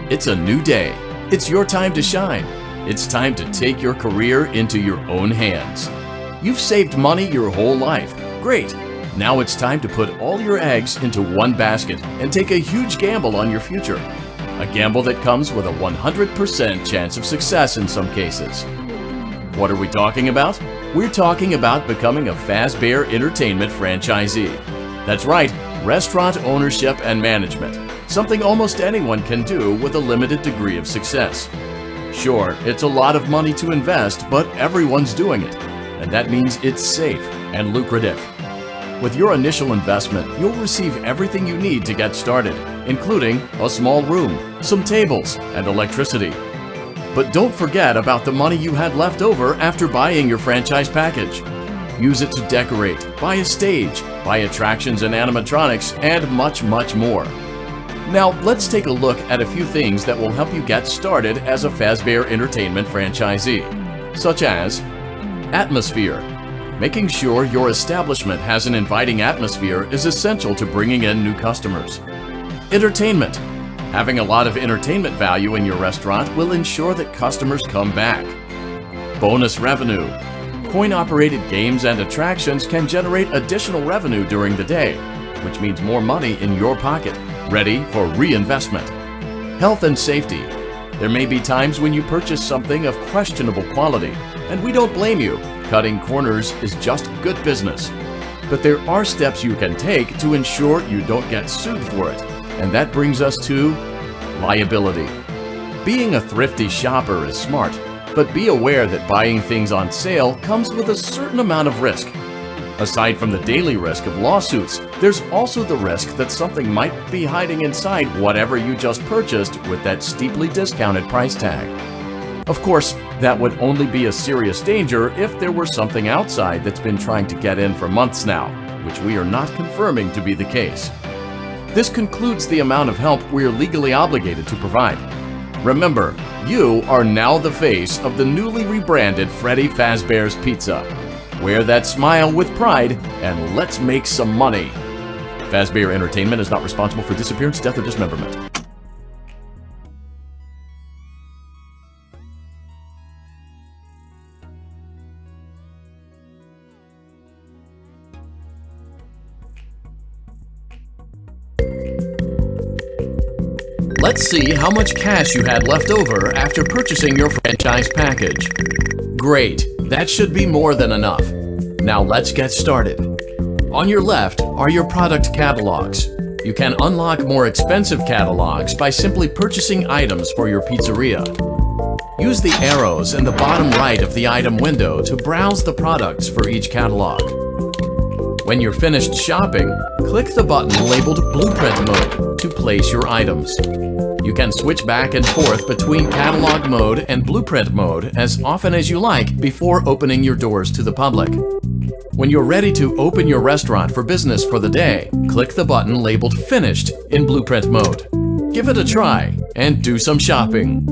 It's a new day. It's your time to shine. It's time to take your career into your own hands. You've saved money your whole life. Great. Now it's time to put all your eggs into one basket and take a huge gamble on your future. A gamble that comes with a 100% chance of success in some cases. What are we talking about? We're talking about becoming a Fazbear Entertainment franchisee. That's right, restaurant ownership and management. Something almost anyone can do with a limited degree of success. Sure, it's a lot of money to invest, but everyone's doing it. And that means it's safe and lucrative. With your initial investment, you'll receive everything you need to get started, including a small room, some tables, and electricity. But don't forget about the money you had left over after buying your franchise package. Use it to decorate, buy a stage, buy attractions and animatronics, and much, much more. Now, let's take a look at a few things that will help you get started as a Fazbear Entertainment franchisee, such as atmosphere. Making sure your establishment has an inviting atmosphere is essential to bringing in new customers. Entertainment. Having a lot of entertainment value in your restaurant will ensure that customers come back. Bonus revenue. Coin-operated games and attractions can generate additional revenue during the day, which means more money in your pocket, ready for reinvestment. Health and safety. There may be times when you purchase something of questionable quality, and we don't blame you. Cutting corners is just good business. But there are steps you can take to ensure you don't get sued for it, and that brings us to liability. Being a thrifty shopper is smart, but be aware that buying things on sale comes with a certain amount of risk. Aside from the daily risk of lawsuits, there's also the risk that something might be hiding inside whatever you just purchased with that steeply discounted price tag. Of course, that would only be a serious danger if there were something outside that's been trying to get in for months now, which we are not confirming to be the case. This concludes the amount of help we're legally obligated to provide. Remember, you are now the face of the newly rebranded Freddy Fazbear's Pizza. Wear that smile with pride, and let's make some money. Fazbear Entertainment is not responsible for disappearance, death, or dismemberment. Let's see how much cash you had left over after purchasing your franchise package. Great, that should be more than enough. Now let's get started. On your left are your product catalogs. You can unlock more expensive catalogs by simply purchasing items for your pizzeria. Use the arrows in the bottom right of the item window to browse the products for each catalog. When you're finished shopping, click the button labeled Blueprint Mode to place your items. You can switch back and forth between Catalog Mode and Blueprint Mode as often as you like before opening your doors to the public. When you're ready to open your restaurant for business for the day, click the button labeled Finished in Blueprint Mode. Give it a try and do some shopping.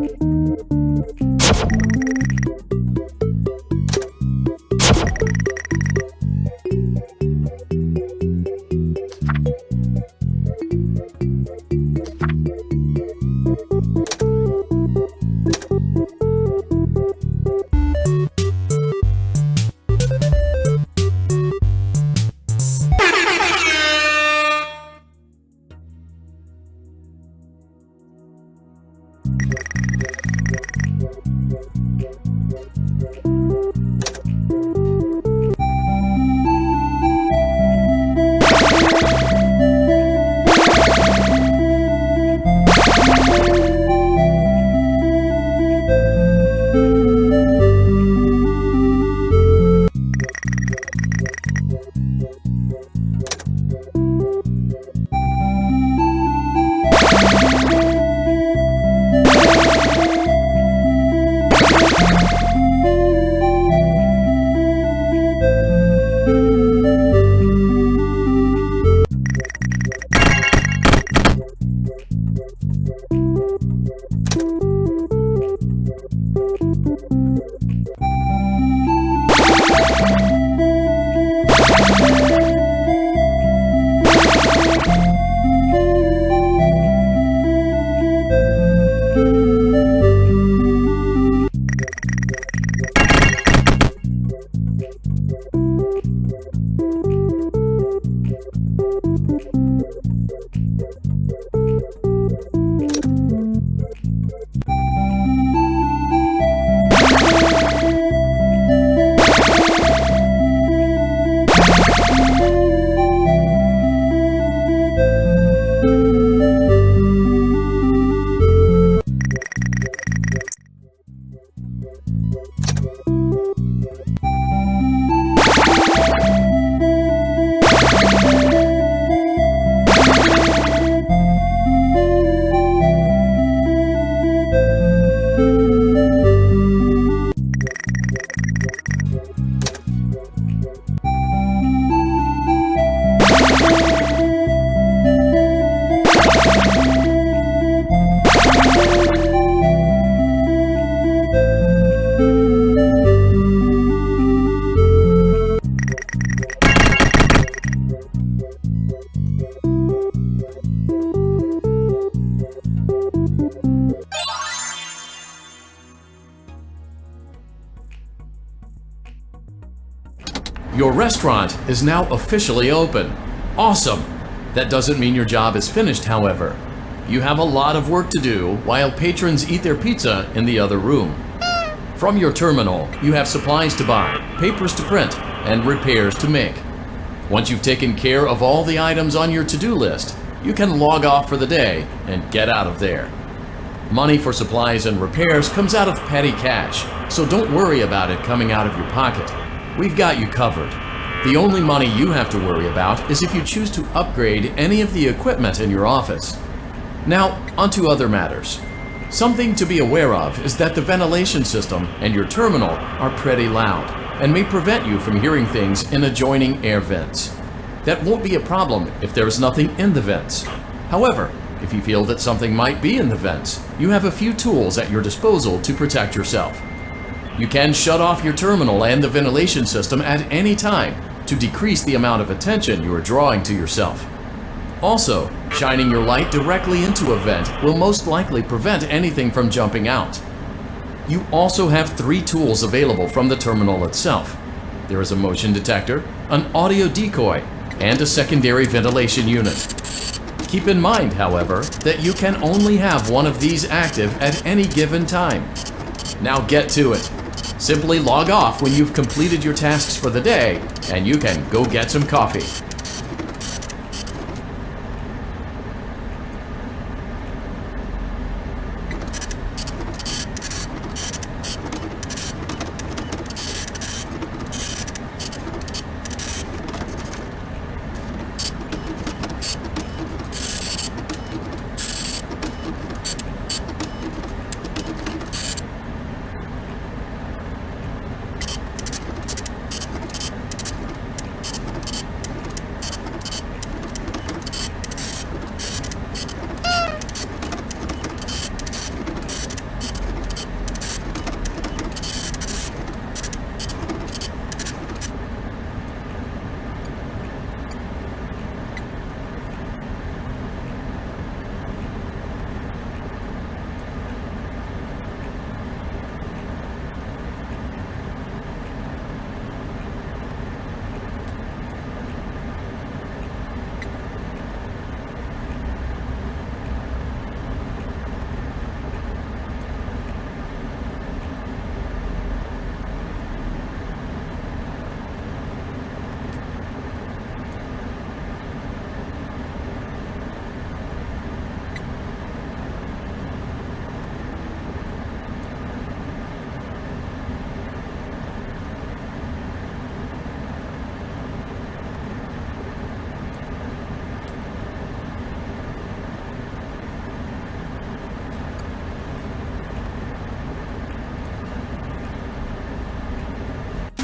Your restaurant is now officially open. Awesome! That doesn't mean your job is finished, however. You have a lot of work to do while patrons eat their pizza in the other room. From your terminal, you have supplies to buy, papers to print, and repairs to make. Once you've taken care of all the items on your to-do list, you can log off for the day and get out of there. Money for supplies and repairs comes out of petty cash, so don't worry about it coming out of your pocket. We've got you covered. The only money you have to worry about is if you choose to upgrade any of the equipment in your office. Now, onto other matters. Something to be aware of is that the ventilation system and your terminal are pretty loud and may prevent you from hearing things in adjoining air vents. That won't be a problem if there's nothing in the vents. However, if you feel that something might be in the vents, you have a few tools at your disposal to protect yourself. You can shut off your terminal and the ventilation system at any time to decrease the amount of attention you are drawing to yourself. Also, shining your light directly into a vent will most likely prevent anything from jumping out. You also have 3 tools available from the terminal itself. There is a motion detector, an audio decoy, and a secondary ventilation unit. Keep in mind, however, that you can only have one of these active at any given time. Now get to it. Simply log off when you've completed your tasks for the day, and you can go get some coffee.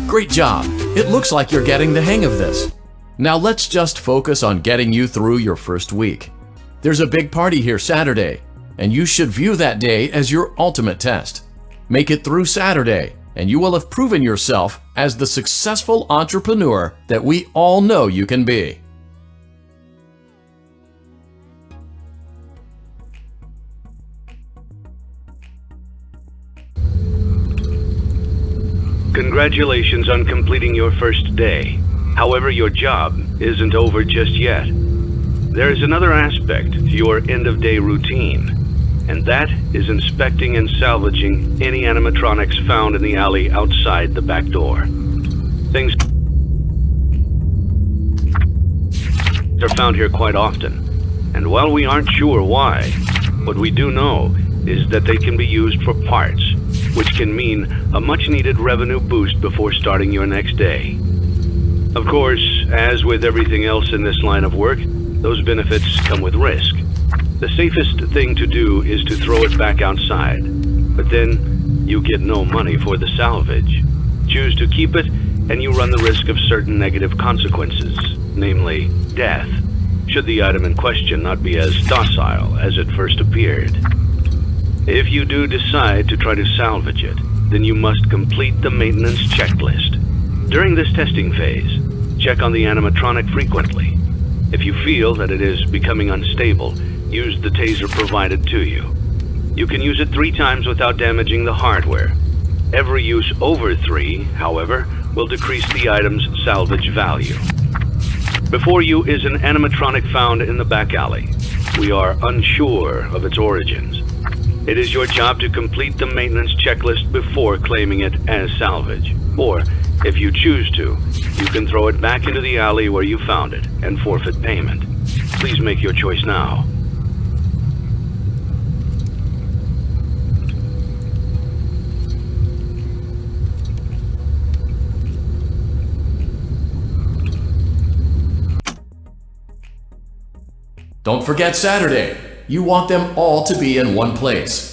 Great job! It looks like you're getting the hang of this. Now let's just focus on getting you through your first week. There's a big party here Saturday, and you should view that day as your ultimate test. Make it through Saturday, and you will have proven yourself as the successful entrepreneur that we all know you can be. Congratulations on completing your first day. However, your job isn't over just yet. There is another aspect to your end-of-day routine, and that is inspecting and salvaging any animatronics found in the alley outside the back door. Things are found here quite often, and while we aren't sure why, what we do know is that they can be used for parts, which can mean a much-needed revenue boost before starting your next day. Of course, as with everything else in this line of work, those benefits come with risk. The safest thing to do is to throw it back outside, but then you get no money for the salvage. Choose to keep it, and you run the risk of certain negative consequences, namely death, should the item in question not be as docile as it first appeared. If you do decide to try to salvage it, then you must complete the maintenance checklist. During this testing phase, check on the animatronic frequently. If you feel that it is becoming unstable, use the taser provided to you. You can use it 3 times without damaging the hardware. Every use over 3, however, will decrease the item's salvage value. Before you is an animatronic found in the back alley. We are unsure of its origins. It is your job to complete the maintenance checklist before claiming it as salvage. Or, if you choose to, you can throw it back into the alley where you found it and forfeit payment. Please make your choice now. Don't forget Saturday. You want them all to be in one place.